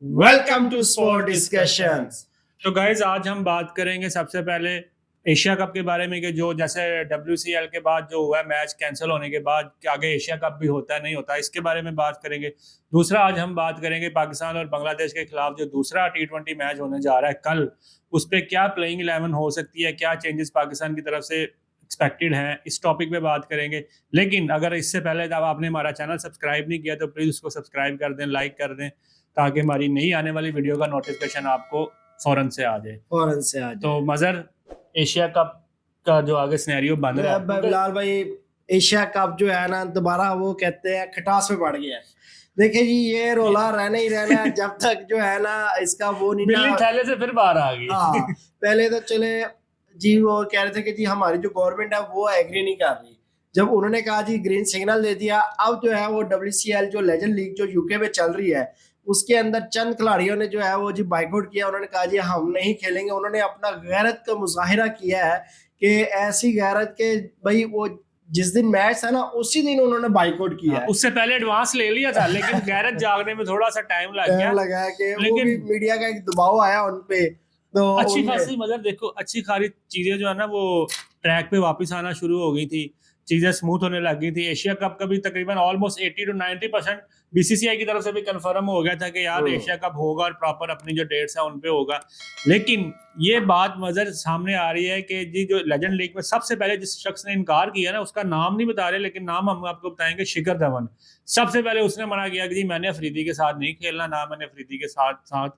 Welcome to sport discussions. तो guys आज हम बात करेंगे सबसे पहले एशिया कप के बारे में कि जो जैसे WCL के बाद जो हुआ मैच कैंसिल होने के बाद कि आगे एशिया कप भी होता है नहीं होता, इसके बारे में बात करेंगे। दूसरा आज हम बात करेंगे पाकिस्तान और बांग्लादेश के खिलाफ जो दूसरा T20 मैच होने जा रहा है कल, उस पर क्या प्लेइंग 11 हो सकती है, क्या चेंजेस पाकिस्तान की तरफ से एक्सपेक्टेड हैं, इस टॉपिक पे बात करेंगे। लेकिन अगर इससे पहले जब आपने हमारा चैनल सब्सक्राइब नहीं किया तो प्लीज़ उसको सब्सक्राइब कर दें, लाइक कर दें, ताकि हमारी नई आने वाली वीडियो का नोटिफिकेशन आपको फौरन से आ जाए। तो मजर एशिया कप का जो आगे सिनेरियो बन रहा है बिलाल भाई, एशिया कप जो है ना दोबारा वो कहते हैं खटास में बढ़ गया है। देखिए जी, ये रोला रहना ही रहना है जब तक जो है ना इसका वो नहीं बिल्ली थैले से फिर बाहर आ गई। हाँ, पहले तो चले जी वो कह रहे थे कि जी हमारी जो गवर्नमेंट है वो एग्री नहीं कर रही। जब उन्होंने कहा जी ग्रीन सिग्नल दे दिया, अब जो है वो WCL जो लेजेंड लीग जो यूके में चल रही है उसके अंदर चंद खिलाड़ियों ने जो है वो जी बाइकआउट किया। उन्होंने कहा जी हम नहीं खेलेंगे। उन्होंने अपना गैरत का मुजाहिरा किया है कि ऐसी गैरत के भाई वो जिस दिन मैच था ना उसी दिन उन्होंने बाइकआउट किया है। उससे पहले एडवांस ले लिया था लेकिन गैरत जागने में थोड़ा सा टाइम लगा कि वो भी मीडिया का एक दबाव आया उन पे। तो अच्छी खासी मतलब देखो अच्छी खासी चीजें जो है ना वो ट्रैक पे वापस आना शुरू हो गई थी, चीजें स्मूथ होने लग गई थी। एशिया कप का भी तकरीबन ऑलमोस्ट 80 to 90% BCCI की तरफ से भी कंफर्म हो गया था कि यार एशिया कप होगा और प्रॉपर अपनी जो डेट्स है उन पे होगा। लेकिन ये बात मजर सामने आ रही है कि जी जो लेजेंड लीग में सबसे पहले जिस शख्स ने इनकार किया ना, उसका नाम नहीं बता रहे लेकिन नाम हम आपको बताएंगे, शिखर धवन। सबसे पहले उसने मना किया कि जी मैंने अफरीदी के साथ नहीं खेलना, ना मैंने अफरीदी के साथ साथ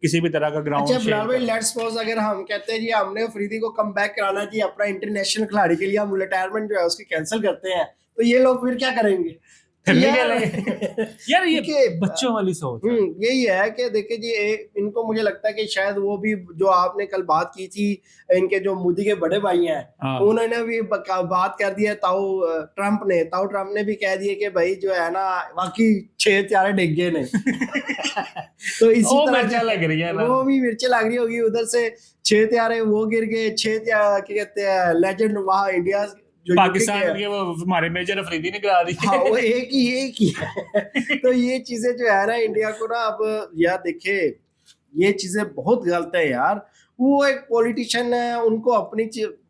किसी भी तरह का ग्राउंड। अच्छा बिलाल भाई, लेट्स सपोज अगर हम कहते हैं जी हमने अफरीदी को कम बैक कराना जी अपना इंटरनेशनल खिलाड़ी के लिए, हम रिटायरमेंट जो है उसकी कैंसिल करते हैं, तो ये लोग फिर क्या करेंगे? यार ये बच्चों वाली सोच है। यही है कि देखिए जी इनको मुझे लगता है कि शायद वो भी जो आपने कल बात की थी, इनके जो मोदी के बड़े भाई हैं उन्होंने भी बात कर दी है। ताऊ ट्रंप ने भी कह दिया कि भाई जो है ना बाकी 6 त्यारे डिग गए ने। तो इसी तरह लग रही है वो भी मिर्चें लग रही होगी, उधर से 6 त्यारे वो गिर गए, 6 क्या कहते हैं लेजेंड वहां इंडिया पाकिस्तान के वो हमारे मेजर अफरीदी ने करा दी। हाँ, वो एक ही है। तो ये चीजें जो है ना इंडिया को ना अब यार देखे ये चीजें बहुत गलत है यार। वो एक पॉलिटिशियन है, उनको अपनी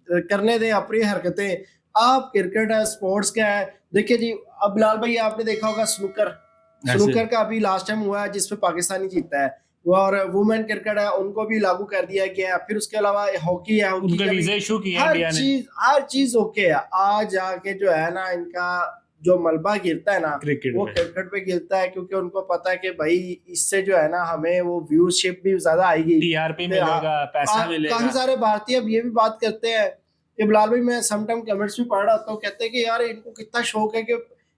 करने दें अपनी हरकतें। आप क्रिकेट है, स्पोर्ट्स का है। देखिए जी अब बिलाल भाई आपने देखा होगा स्नूकर का अभी लास्ट टाइम हुआ है जिसपे पाकिस्तानी जीता है, और वुमेन क्रिकेट है उनको भी लागू कर दिया गया। फिर उसके अलावा हॉकी है, हर चीज ओके है। आज जाके जो है ना इनका जो मलबा गिरता है ना वो क्रिकेट पे गिरता है, क्योंकि उनको पता है कि भाई इससे जो है ना हमें वो व्यूशिप भी ज्यादा आएगी, TRP मिलेगा, पैसा मिलेगा। काफी सारे भारतीय अब ये भी बात करते हैं कि बिलाल भाई मैं समटाइम कमेंट्स भी पढ़ रहा था, कहते हैं कि यार इनको कितना शौक है कि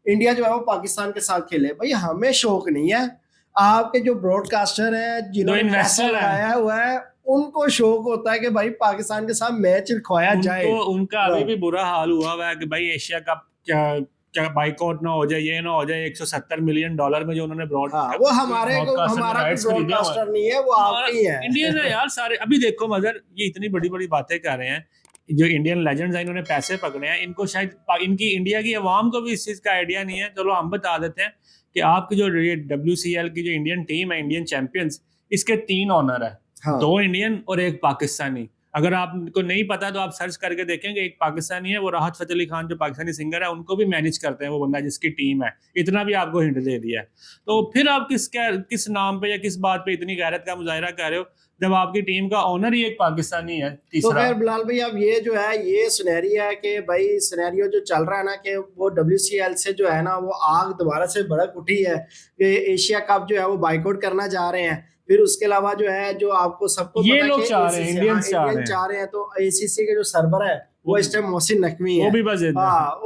इंडिया जो है वो पाकिस्तान के साथ खेले। भाई हमें शौक नहीं है, आपके जो ब्रॉडकास्टर है जिन्होंने इन्वेस्टर लगाया हुआ है उनको शौक होता है कि भाई पाकिस्तान के साथ मैच रखवाया जाए। उनका अभी भी बुरा हाल हुआ है कि भाई एशिया कप क्या बाइकआउट ना हो जाए, ये ना हो जाए। $170 मिलियन में जो उन्होंने वो हमारा ब्रॉडकास्टर नहीं है, वो आपकी है। इंडियन है यार सारे। अभी देखो मगर ये इतनी बड़ी बड़ी बातें कर रहे हैं, जो इंडियन लेजेंड्स हैं इन्होंने पैसे पकड़े हैं, इनको शायद इनकी इंडिया की अवाम को भी इस चीज का आइडिया नहीं है। चलो हम बता देते हैं कि आपकी जो WCL की जो इंडियन टीम है, इंडियन चैंपियंस, इसके 3 ऑनर है। हाँ। 2 इंडियन और 1 पाकिस्तानी। अगर आपको नहीं पता तो आप सर्च करके देखेंगे, एक पाकिस्तानी है वो राहत फतेह अली खान जो पाकिस्तानी सिंगर है, उनको भी मैनेज करते हैं वो बंदा जिसकी टीम है। इतना भी आपको हिंट दे दिया है। तो फिर आप किस नाम पे या किस बात पे इतनी गैरत का मुजाहिरा कर रहे हो जब आपकी टीम का ऑनर ही एक पाकिस्तानी है? तो फिर बिलाल भाई अब ये जो है ये सिनेरियो है कि भाई सिनेरियो जो चल रहा है ना कि वो WCL से जो है ना वो आग दोबारा से भड़क उठी है कि एशिया कप जो है वो बाइकआउट करना चाह रहे हैं। फिर उसके अलावा जो है जो आपको सबको ये लोग चाह रहे हैं, इंडियन चाह रहे हैं। तो ACC के जो सर्वर है वो इस टाइम मोहसिन नकवी है, वो भी बस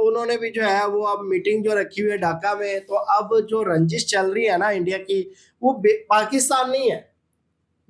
उन्होंने भी जो है वो अब मीटिंग जो रखी हुई है ढाका में। तो अब जो रंजिश चल रही है ना इंडिया की, वो पाकिस्तान नहीं है,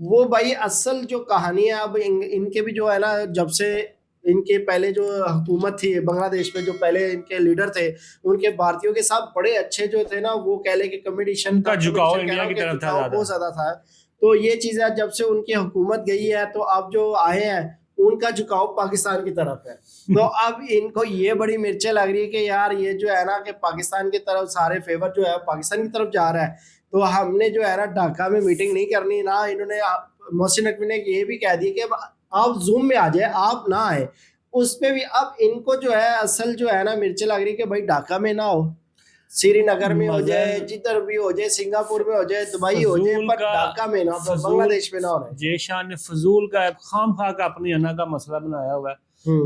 वो भाई असल जो कहानी है। अब इनके भी जो है ना जब से इनके पहले जो हुकूमत थी बांग्लादेश में, जो पहले इनके लीडर थे, उनके भारतीयों के साथ बड़े अच्छे जो थे ना, वो कह ले कि कम्युनिकेशन का झुकाव इंडिया की तरफ था, बहुत ज्यादा था। तो ये चीज है जब से उनकी हुकूमत गई है तो अब जो आए हैं उनका झुकाव पाकिस्तान की तरफ है। तो अब इनको ये बड़ी मिर्चें लग रही है कि यार ये जो है ना कि पाकिस्तान की तरफ सारे फेवर जो है पाकिस्तान की तरफ जा रहा है। तो हमने जो है ना ढाका में मीटिंग नहीं करनी ना। इन्होंने मोहसिन नकवी ने ये भी कह दिया कि अब आप जूम में आ जाए, आप ना आए उस पे भी। अब इनको जो है असल जो है ना मिर्ची लग रही है कि भाई ढाका में ना हो, श्रीनगर में हो जाए, जिधर भी हो जाए, सिंगापुर में हो जाए, दुबई हो जाए, पर ढाका में ना, बांग्लादेश में ना हो। जेशान ने फजूल का खाम खा का अपनी अना का मसला बनाया हुआ है।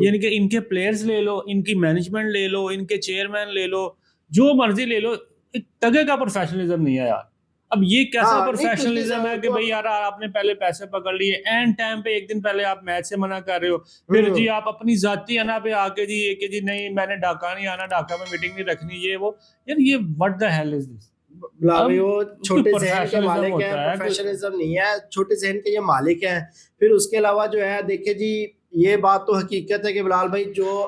यानी कि इनके प्लेयर्स ले लो, इनकी मैनेजमेंट ले लो, इनके चेयरमैन ले लो, जो मर्जी ले लो, एक तगे का प्रोफेशनलिज्म नहीं है यार। अब ये कैसा प्रोफेशनलिज्म है कि भाई यार आपने पहले पैसे पकड़ लिए, एंड टाइम पे एक दिन पहले आप मैच से मना कर रहे हो, फिर जी आप अपनी जाती अना पे आके जी ये कि जी नहीं मैंने ढाका नहीं आना, ढाका में मीटिंग नहीं रखनी, ये वो। यार ये what the hell is this? वो छोटे जहन के मालिक हैं, प्रोफेशनलिज्म नहीं है, छोटे जहन के ये मालिक हैं। फिर उसके अलावा जो है देखिए जी, ये बात तो हकीकत है कि बिलाल भाई जो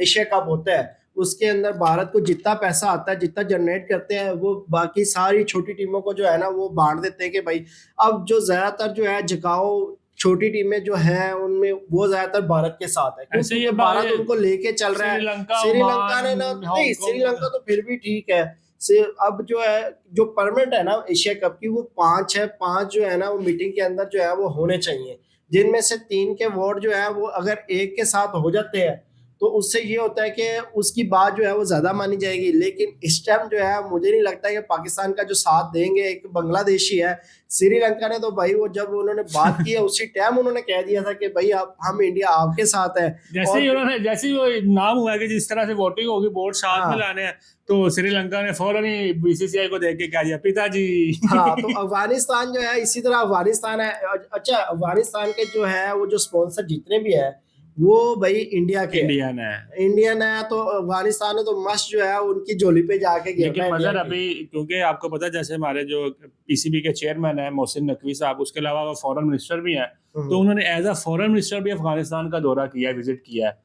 एशिया कप होता है उसके अंदर भारत को जितना पैसा आता है, जितना जनरेट करते हैं, वो बाकी सारी छोटी टीमों को जो है ना वो बांट देते हैं कि भाई अब जो ज्यादातर जो है झुकाव छोटी टीमें जो हैं उनमें वो ज्यादातर भारत के साथ है, क्योंकि भारत उनको लेके चल रहा है। श्रीलंका ने ना, नहीं श्रीलंका तो फिर भी ठीक है। से अब जो है जो परमानेंट है ना एशिया कप की, वो 5 है, 5 जो है ना वो मीटिंग के अंदर जो है वो होने चाहिए, जिनमें से 3 के वोट जो है वो अगर एक के साथ हो जाते हैं तो उससे ये होता है कि उसकी बात जो है वो ज्यादा मानी जाएगी। लेकिन इस टाइम जो है मुझे नहीं लगता है कि पाकिस्तान का जो साथ देंगे। एक बांग्लादेशी है, श्रीलंका ने तो भाई वो जब उन्होंने बात की है उसी टाइम उन्होंने कह दिया था कि भाई हम इंडिया आपके साथ है। जैसे ही उन्होंने, जैसे ही वो नाम हुआ कि जिस तरह से वोटिंग होगी वोट साथ में लाने हैं, तो श्रीलंका ने फौरन ही बीसीसीआई को देख के कह दिया पिताजी। हाँ, तो अफगानिस्तान जो है इसी तरह अफगानिस्तान है। अच्छा, अफगानिस्तान के जो है वो जो स्पॉन्सर जितने भी है वो भाई इंडिया के इंडियन है, तो अफगानिस्तान है तो मस्त जो है उनकी झोली पे जाके लेकिन मजर अभी, क्योंकि आपको पता है जैसे हमारे जो पीसीबी के चेयरमैन है मोहसिन नकवी साहब, उसके अलावा वो फॉरेन मिनिस्टर भी हैं, तो उन्होंने एज अ फॉरेन मिनिस्टर भी अफगानिस्तान का दौरा किया, विजिट किया है।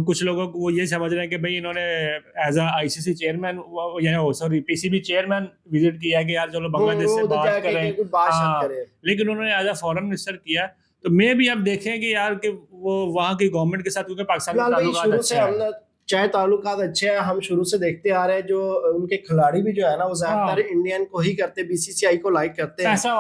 कुछ लोगों को वो ये समझ रहे हैं कि भाई इन्होंने as a ICC chairman sorry PCB chairman visit किया है कि यार चलो बांग्लादेश से बात करें, लेकिन उन्होंने एज अ फॉरेन मिनिस्टर किया। तो मैं भी अब देखें कि यार कि वो वहाँ की गवर्नमेंट के साथ, क्योंकि पाकिस्तान के ताल्लुकात अच्छे हैं, चाहे ताल्लुकात अच्छे हैं, हम शुरू से देखते आ रहे हैं, जो उनके खिलाड़ी भी जो है ना वो ज्यादातर इंडियन को ही करते, बीसीसीआई को लाइक करते हैं, पैसा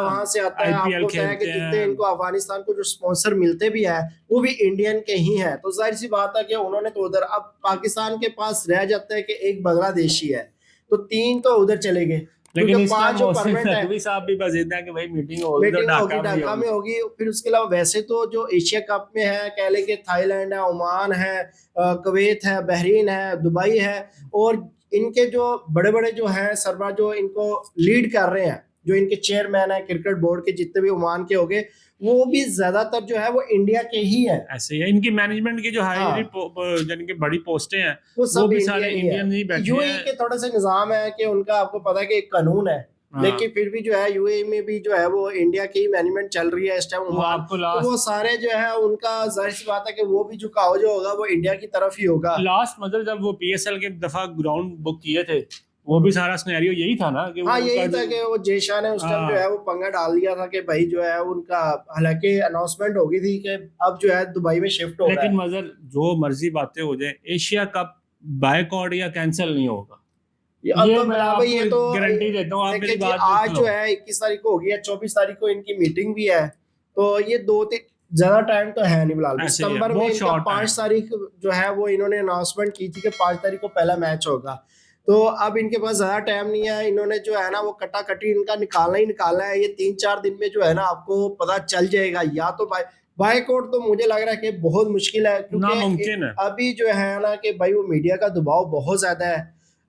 वहां से आता है। आपको पता है कि जितने इनको अफगानिस्तान को जो स्पॉन्सर मिलते भी है वो भी इंडियन के ही है। तो जाहिर सी बात है कि उन्होंने तो उधर, अब पाकिस्तान के पास रह जाता है कि एक बांग्लादेशी है तो 3 तो उधर चले गए। लेकिन इस टाइम नकवी साहब भी बस इतना कि भाई मीटिंग होगी तो ढाका में होगी। फिर उसके अलावा वैसे तो जो एशिया कप में है, कह ले कि थाईलैंड है, ओमान है, कुवैत है, बहरीन है, दुबई है, और इनके जो बड़े बड़े जो हैं सरबराह जो इनको लीड कर रहे हैं, जो इनके चेयरमैन है क्रिकेट बोर्ड के, जितने भी ओमान के हो गए, वो भी ज्यादातर जो है वो इंडिया के ही है। ऐसे है, इनकी मैनेजमेंट की जो हाई यानी कि बड़ी पोस्टें हैं वो भी सारे इंडियन ही बैठे हैं। यूएई के थोड़ा सा निजाम है कि उनका, आपको पता है कि एक कानून है, लेकिन फिर भी जो है यूएई में भी जो है वो इंडिया की मैनेजमेंट चल रही है इस टाइम। तो वो सारे जो है उनका जाहिर सी बात है कि वो भी झुकाव जो होगा वो इंडिया की तरफ ही होगा। लास्ट मतलब जब वो पीएसएल के दफा ग्राउंड बुक किए थे, वो भी सारा सिनेरियो यही था ना कि हाँ, यही था कि वो जेशान है उस टाइम जो है वो पंगा डाल दिया था कि भाई जो है उनका, हालांकि अनाउंसमेंट हो गई थी कि अब जो है दुबई में शिफ्ट हो रहा है। लेकिन मगर जो मर्जी बातें हो जाए, एशिया कप बायकॉट या कैंसिल नहीं होगा, ये मैं आपको गारंटी देता हूँ। आप मेरी बात आज जो है 21 तारीख को होगी, 24 तारीख को इनकी मीटिंग भी है, तो ये 2-3 ज्यादा टाइम तो है नहीं बिलाल। सितंबर में इनका 5 तारीख जो है वो इन्होंने अनाउंसमेंट की थी कि 5 तारीख को पहला मैच होगा। तो अब इनके पास ज्यादा टाइम नहीं है, इन्होंने जो है ना वो कटाकटी इनका निकालना ही निकालना है। ये 3-4 दिन में जो है ना आपको पता चल जाएगा। या तो बायकॉट तो मुझे लग रहा है कि बहुत मुश्किल है, क्योंकि अभी जो है ना कि भाई वो मीडिया का दबाव बहुत ज्यादा है।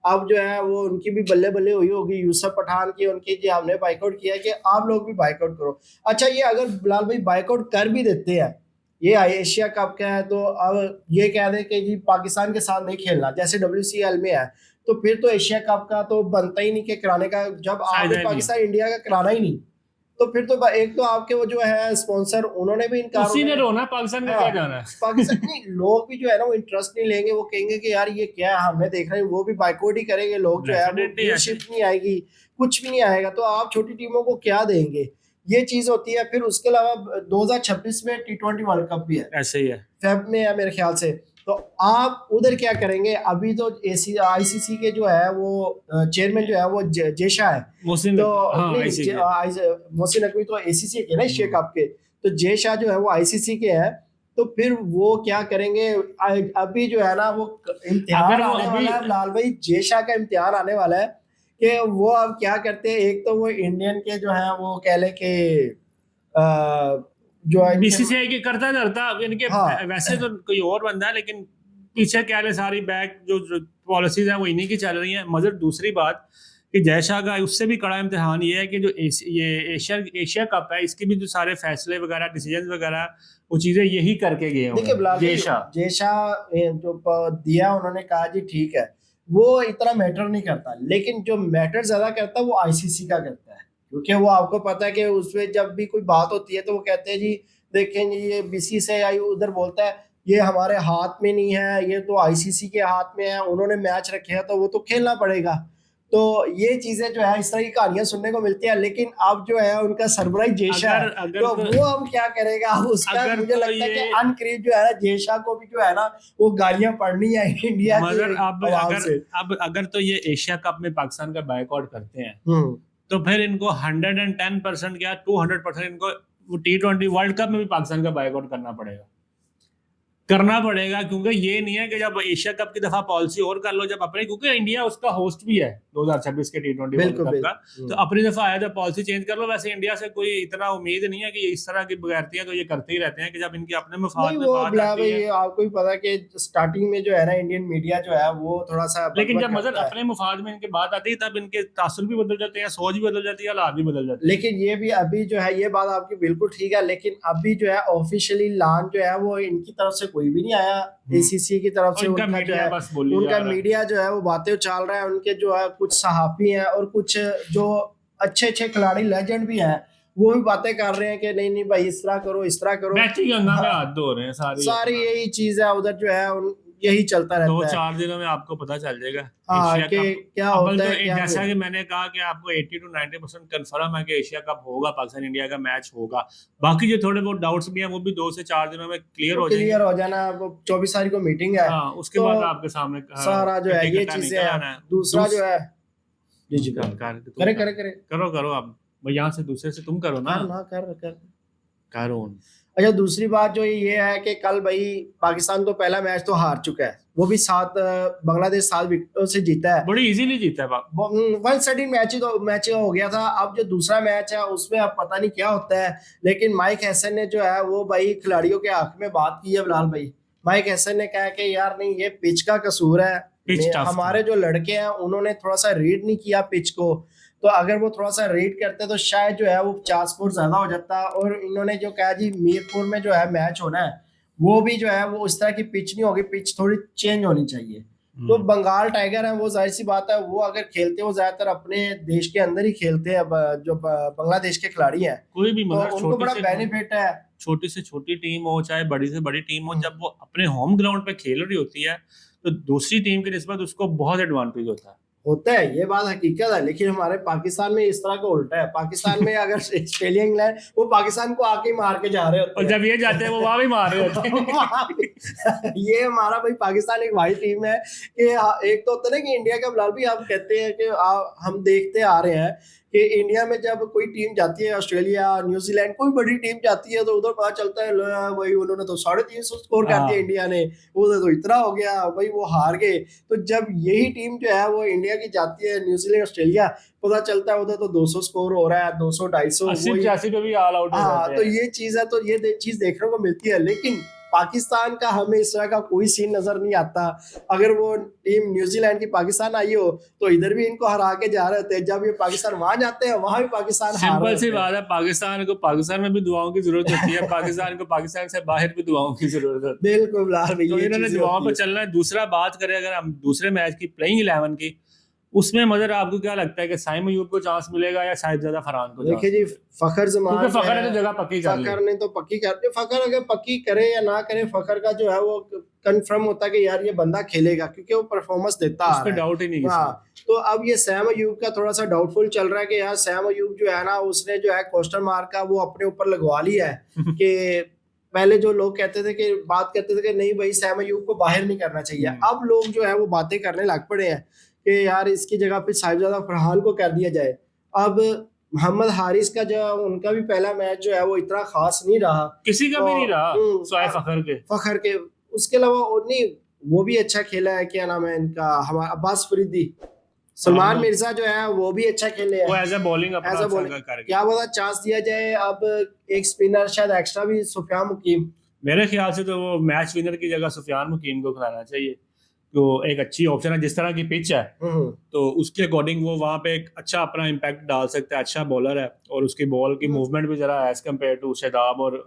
अब जो है वो उनकी भी बल्ले बल्ले हुई होगी यूसुफ पठान की, उनकी जी हमने बायकॉट किया कि आप लोग भी बायकॉट करो। अच्छा, ये अगर बिलाल भाई बायकॉट कर भी देते हैं, ये एशिया कप का है, तो अब ये कह दें कि जी पाकिस्तान के साथ नहीं खेलना जैसे WCL में है, तो फिर तो एशिया कप का तो बनता ही नहीं कि कराने का। जब आपने पाकिस्तान इंडिया का कराना ही नहीं, तो फिर तो एक तो आपके वो जो है स्पॉन्सर, उन्होंने भी इनकार, उसी ने रोना, पाकिस्तान का क्या जाना है। पाकिस्तान नहीं, लोग भी जो है ना वो इंटरेस्ट नहीं लेंगे, वो कहेंगे कि यार ये क्या है, हमने देख रहे हैं, वो भी बायकॉट ही करेंगे लोग जो है, व्यूअरशिप नहीं आएगी, कुछ भी नहीं आएगा, तो आप छोटी टीमों को क्या देंगे, ये चीज होती है। फिर उसके अलावा 2026 में T20 वर्ल्ड कप भी है, ऐसे ही है, फेब में है मेरे ख्याल से। तो आप उधर क्या करेंगे? अभी तो आईसीसी के जो है वो चेयरमैन जो है वो जेशा है। मोहसिन तो हाँ नहीं, ICC मोहसिन नकवी तो एसीसी के ना, एशिया हम्म। कप के। तो जेशा जो है वो आईसीसी के है। तो फिर वो क्या करेंगे? अभी जो है ना वो इम्तिहान अगर वो आने अभी वाला है लाल भाई, जेशा का इम्तिहान आने वाला है कि वो अब क्या करते हैं। एक तो वो इंडियन के जो है वो कह ले कि जो है इनके, बीसीसीआई के करता धरता इनके हाँ वैसे तो कोई और बंदा है, लेकिन पीछे क्या है सारी बैक जो पॉलिसीज है वो इन्हीं की चल रही है। मगर दूसरी बात कि जयशाह का उससे भी कड़ा इम्तिहान ये है कि जो ये एशिया कप है इसके भी जो सारे फैसले वगैरह डिसीजन वगैरह वो चीजें यही करके गए हुए देखिए हैं बिलाल भाई, जयशाह। जो दिया उन्होंने कहा जी ठीक है, वो इतना मैटर नहीं करता। लेकिन जो मैटर ज्यादा करता है वो आईसीसी का करता है, क्योंकि वो आपको पता है कि उसमें जब भी कोई बात होती है तो वो कहते हैं जी देखें जी, ये बीसीसीआई उधर बोलता है ये हमारे हाथ में नहीं है, ये तो आईसीसी के हाथ में है, उन्होंने मैच रखे हैं तो वो तो खेलना पड़ेगा। तो ये चीजें जो है इस तरह की कहानियां सुनने को मिलती है। लेकिन अब जो है उनका सरबराही जेशा है, अगर अगर तो तो वो अब क्या करेगा? अब उसका अगर मुझे तो लगता है कि ये अनकरीब जो है ना, जेशा को भी जो है ना वो गालियां पड़नी है इंडिया की मगर अब आवाम अगर से। अब अगर तो ये एशिया कप में पाकिस्तान का बायकॉट करते हैं हम्म। तो फिर इनको 110% क्या 200% इनको T20 वर्ल्ड कप में भी पाकिस्तान का बायकॉट करना पड़ेगा। क्योंकि ये नहीं है कि जब एशिया कप की दफा पॉलिसी और कर लो जब अपने, क्योंकि इंडिया उसका होस्ट भी है 2026 के T20 वर्ल्ड बिल्कुल कप का, बिल्कुल। तो अपनी दफा आया जब पॉलिसी चेंज कर लो। वैसे इंडिया से कोई इतना उम्मीद नहीं है कि इस तरह की बगैरतियां तो ये करते ही रहते हैं कि जब इनके अपने मफाद नहीं में वो बात बिला आती भाई, है। ये आपको भी पता है कि स्टार्टिंग में जो है ना इंडियन मीडिया जो है वो थोड़ा सा लेकिन बकबक जब मगर करता है। अपने मफाद में इनके बात आती है तब इनके तासुर भी बदल जाते हैं, सोच भी बदल जाती है, हालात भी बदल जाते हैं। लेकिन ये भी अभी जो है, ये बात आपकी बिल्कुल ठीक है, लेकिन अभी जो है ऑफिशियली लान जो है वो इनकी तरफ से कोई भी नहीं आया। एसीसी की तरफ और से इनका उनका जो मीडिया है, बस बोली जा उनका रहा है। मीडिया जो है वो बातें चल रहा है। उनके जो है कुछ सहाफी हैं और कुछ जो अच्छे अच्छे खिलाड़ी लेजेंड भी हैं, वो भी बातें कर रहे हैं कि नहीं नहीं भाई इस तरह करो, इस तरह करो। बैटिंग गंगा में हाँ, हाथ धो रहे हैं सारी सारी अपना। यही चीज है उधर जो है यही चलता दो रहता है। चार दिनों में आपको पता चल जाएगा हाँ एशिया कि कप। क्या अव्वल होता तो है क्या नहीं जैसा कि होता। मैंने कहा कि आपको 80 to 90% कंफर्म है कि एशिया कप होगा, पाकिस्तान इंडिया का मैच होगा। बाकी जो थोड़े बहुत डाउट्स भी हैं वो भी 2 से 4 दिनों में क्लियर वो हो क्लियर जाएंगे। हो जाना, वो 24 तारीख को मीटिंग है। हाँ उसके तो बाद आपके सामने सारा जो है कट्टे ये कट्टा चीजें निकल हैं। आना है। दूसरा जो है, जी जी कर बिल्कुल। कर तुम करे कर करे करे करो करो आप भाई, यहाँ से दूसरे से तुम करो ना। कर ना कर कर। करो। अच्छा, दूसरी बात जो ये है कि कल भाई पाकिस्तान तो पहला मैच तो हार चुका है, वो भी बांग्लादेश 7 विकेटों से जीता है। बड़ी इजीली जीता है 130 मैच हो गया था। अब जो दूसरा मैच है उसमें अब पता नहीं क्या होता है। लेकिन माइक हैसन ने जो है वो भाई खिलाड़ियों के हक में बात की है बिलाल भाई। माइक हैसन ने कहा कि यार नहीं, ये पिच का कसूर है। पिच टफ हमारे जो लड़के हैं उन्होंने थोड़ा सा रीड नहीं किया पिच को। तो अगर वो थोड़ा सा रीड करते तो शायद जो है वो 50 स्कोर ज्यादा हो जाता। और इन्होंने जो कहा जी मीरपुर में जो है मैच होना है, वो भी जो है वो उस तरह की पिच नहीं होगी, पिच थोड़ी चेंज होनी चाहिए। तो बंगाल टाइगर है वो जाहिर सी बात है, वो अगर खेलते हो ज्यादातर अपने देश के अंदर ही खेलते हैं। जो बांग्लादेश के खिलाड़ी हैं कोई भी तो मगर उनको बड़ा बेनिफिट है। छोटी से छोटी टीम हो चाहे बड़ी से बड़ी टीम हो, जब वो अपने होम ग्राउंड पे खेल रही होती है तो दूसरी टीम की निस्बत उसको बहुत एडवांटेज होता है, ये बात हकीकत है। लेकिन हमारे पाकिस्तान में इस तरह का उल्टा है। पाकिस्तान में अगर ऑस्ट्रेलिया इंग्लैंड, वो पाकिस्तान को आके मार के जा रहे होते और जब ये जाते हैं वो वहां भी मार रहे होते हैं। ये हमारा भाई पाकिस्तान एक भाई टीम है कि एक तो होता है ना कि इंडिया का बिलाल भी आप कहते हैं कि हम देखते आ रहे हैं कि इंडिया में जब कोई टीम जाती है, ऑस्ट्रेलिया न्यूजीलैंड कोई बड़ी टीम जाती है, तो उधर पता चलता है भाई उन्होंने तो 350 स्कोर कर दिया, इंडिया ने उधर तो इतना हो गया भाई वो हार गए। तो जब यही टीम जो है वो इंडिया की जाती है न्यूजीलैंड ऑस्ट्रेलिया, पता चलता है उधर तो 200 स्कोर हो रहा है, 200 250 80 पे भी ऑल आउट हो हाँ। जाते तो हैं। ये चीज है, तो ये चीज देखने को मिलती है। लेकिन पाकिस्तान का हमें इस तरह का कोई सीन नजर नहीं आता। अगर वो टीम न्यूजीलैंड की पाकिस्तान आई हो तो इधर भी इनको हरा के जा रहे होते हैं, जब ये पाकिस्तान वहां जाते हैं वहां भी पाकिस्तान हार रहे सिंपल सी होते हैं। बात है, पाकिस्तान को पाकिस्तान में भी दुआओं की जरूरत होती है, पाकिस्तान को पाकिस्तान से बाहर भी दुआओं की जरूरत होती है। बिल्कुल बिलाल भाई, तो ये इन्होंने चीजें दुआओं होती पर है। चलना है। दूसरा बात करें अगर हम दूसरे मैच की प्लेइंग 11 की, उसमें मगर आपको क्या लगता है कि साइम अयूब को चांस मिलेगा या शायद ज्यादा फरहान को? देखिए जी, फखर जमान क्योंकि जो फखर ने है, तो जगह पक्की कर ली। फखर ने तो पक्की कर दी। फखर अगर पक्की करे या ना करे, फखर का जो है वो कंफर्म होता है कि यार ये बंदा खेलेगा, क्योंकि वो परफॉर्मेंस देता उस आ पर रहा है। डाउट ही नहीं किसी हाँ, तो अब ये सैम अयूब का थोड़ा सा डाउटफुल चल रहा है कि यार सैम अयूब जो है ना, उसने जो है क्वेश्चन मार्क का वो अपने ऊपर लगवा लिया है कि पहले जो लोग कहते थे कि बात करते थे कि नहीं भाई सैम अयूब को बाहर नहीं करना चाहिए, अब लोग जो है वो बातें करने लग पड़े हैं कि यार इसकी जगह पे साहिबजादा फरहान को कर दिया जाए। अब मोहम्मद हारिस का जो उनका भी पहला मैच जो है वो इतना खास नहीं रहा, किसी का भी नहीं रहा तो सिवाय फखर के। उसके अलावा और नहीं, वो भी अच्छा खेला है, क्या नाम है इनका, हमारा अब्बास फरीदी, सलमान मिर्जा जो है वो भी अच्छा खेले हैं, वो एज ए बॉलिंग अपना ऐसा बोले क्या पता चांस दिया जाए। अब एक स्पिनर शायद एक्स्ट्रा भी, सुफियान मुकीम, मेरे ख्याल से तो वो मैच विनर की जगह सुफियान मुकीम को खिलाना चाहिए, तो एक अच्छी ऑप्शन है। जिस तरह की पिच है तो उसके अकॉर्डिंग वो वहाँ पे एक अच्छा अपना इम्पैक्ट डाल सकता है, अच्छा बॉलर है और उसकी बॉल की मूवमेंट भी जरा एज कम्पेयर टू शादाब और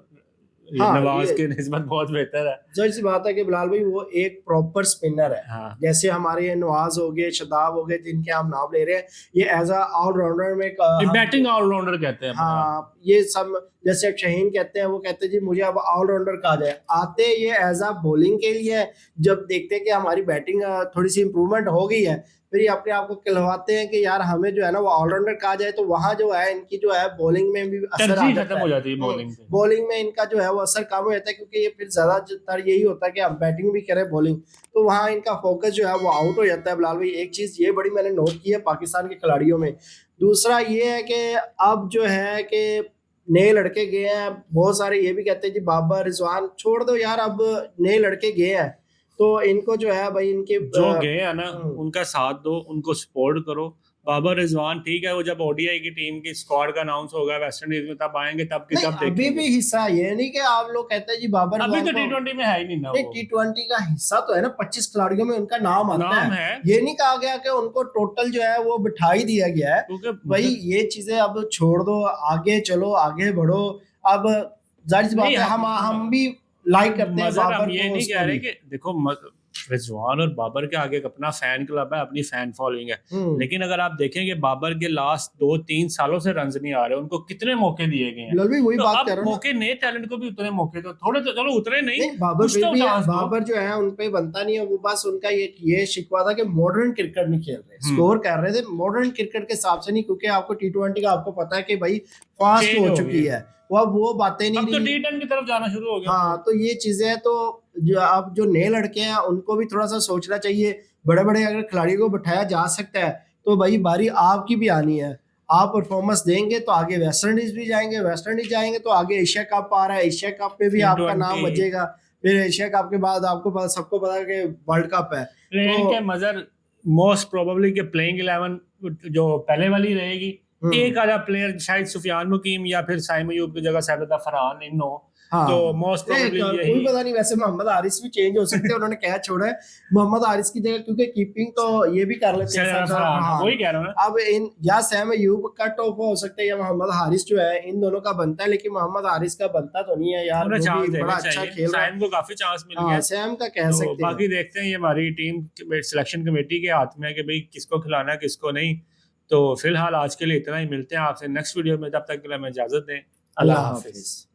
नवाज के निस्बत बहुत बेहतर है। जाहिर सी बात है कि बिलाल भाई वो एक प्रॉपर स्पिनर है। हाँ। जैसे हमारे नवाज हो गए, शदाब हो गए, जिनके हम नाम ले रहे हैं, ये एज अ ऑलराउंडर में बैटिंग ऑलराउंडर कहते हैं। हाँ, ये सब जैसे शहीन कहते हैं, वो कहते हैं जी मुझे अब ऑलराउंडर कहा जाए। आते ये एज अ बॉलिंग के लिए, जब देखते हैं कि हमारी बैटिंग थोड़ी सी इंप्रूवमेंट हो गई है, फिर ये अपने आप को कहलवाते हैं कि यार हमें जो है ना वो ऑलराउंडर कहा जाए, तो वहां जो है इनकी जो है बॉलिंग में भी असर आ खत्म हो जाती है। बॉलिंग में इनका जो है वो असर कम हो जाता है, क्योंकि ये फिर ज्यादातर यही होता है कि हम बैटिंग भी करें बॉलिंग, तो वहाँ इनका फोकस जो है वो आउट हो जाता है। बिलाल भाई एक चीज ये बड़ी मैंने नोट की है पाकिस्तान के खिलाड़ियों में। दूसरा ये है कि अब जो है कि नए लड़के गए हैं बहुत सारे, ये भी कहते हैं जी बाबर रिजवान छोड़ दो यार, अब नए लड़के गए हैं तो इनको जो है भाई इनके जो गए हैं ना उनका साथ दो, उनको सपोर्ट करो। बाबर रिजवान ठीक है, वो जब ओडीआई की टीम की स्क्वाड का अनाउंस होगा वेस्ट इंडीज में तब आएंगे, तब के तब अभी भी हिस्सा ये नहीं कि आप लोग कहते हैं जी बाबर अभी तो टी20 में है ही नहीं ना, टी20 का हिस्सा तो है ना, 25 खिलाड़ियों में उनका नाम आता है। ये नहीं कहा गया कि उनको टोटल जो है वो बिठा ही दिया गया है, भाई ये चीजें अब छोड़ दो, आगे चलो, आगे बढ़ो। अब जाहिर सी बात है हम भी लाइक करते हैं बाबर को, ये नहीं कह रहे कि देखो रिजवान और बाबर के आगे अपना फैन क्लब है, अपनी फैन फॉलोइंग है, लेकिन अगर आप देखेंगे बाबर के लास्ट 2-3 सालों से रन नहीं आ रहे, उनको कितने मौके दिए गए हैं, वही बात कर रहा हूं, मौके नए टैलेंट को भी उतने मौके तो थोड़े तो चलो उतरे नहीं, बाबर जो है उन पे बनता नहीं है वो, बस उनका ये शिकवा था कि मॉडर्न क्रिकेट नहीं खेल रहे, स्कोर कर रहे थे मॉडर्न क्रिकेट के हिसाब से नहीं, क्योंकि आपको टी20 का आपको पता है कि भाई फास्ट हो चुकी है, वो बातें नहीं, अब तो टी10 की तरफ जाना शुरू हो गया। हाँ, तो ये चीजें तो जो अब जो नए लड़के हैं उनको भी थोड़ा सा सोचना चाहिए। बड़े बड़े अगर खिलाड़ियों को बिठाया जा सकता है तो भाई बारी आपकी भी आनी है, आप परफॉर्मेंस देंगे तो आगे वेस्ट इंडीज भी जाएंगे, वेस्ट इंडीज जाएंगे तो आगे एशिया कप आ रहा है, एशिया कप पे भी आपका नाम बजेगा, फिर एशिया कप के बाद आपको सबको पता है कि वर्ल्ड कप है। तो मजर मोस्ट प्रोबेबली के प्लेइंग 11 जो पहले वाली रहेगी, एक आधा प्लेयर शायद सुफियान मुकीम या फिर साइम अयूब की जगह साहिबजादा फरहान इन हो। हाँ, तो मोस्ट प्रोबेबली कोई पता नहीं, वैसे मोहम्मद हारिस भी चेंज हो सकते हैं, उन्होंने कैच छोड़ा है मोहम्मद हारिस की जगह, क्योंकि कीपिंग तो ये भी कर लेते हैं, वही कह रहा हूं। अब इन या सैम अयूब का टॉप हो सकता है या मोहम्मद हारिस जो है, इन दोनों का बनता है, लेकिन मोहम्मद हारिस का बनता तो नहीं है यार, बड़ा अच्छा खेल रहा है, सैम को काफी चांस मिल गया, सैम का कह सकते हैं। बाकी देखते हैं, ये हमारी टीम सिलेक्शन कमेटी के हाथ में है कि भाई किसको खिलाना है किसको नहीं। तो फिलहाल आज के लिए इतना ही, मिलते हैं आपसे नेक्स्ट वीडियो में, तब तक के लिए हमें इजाजत दें, अल्लाह हाफिज।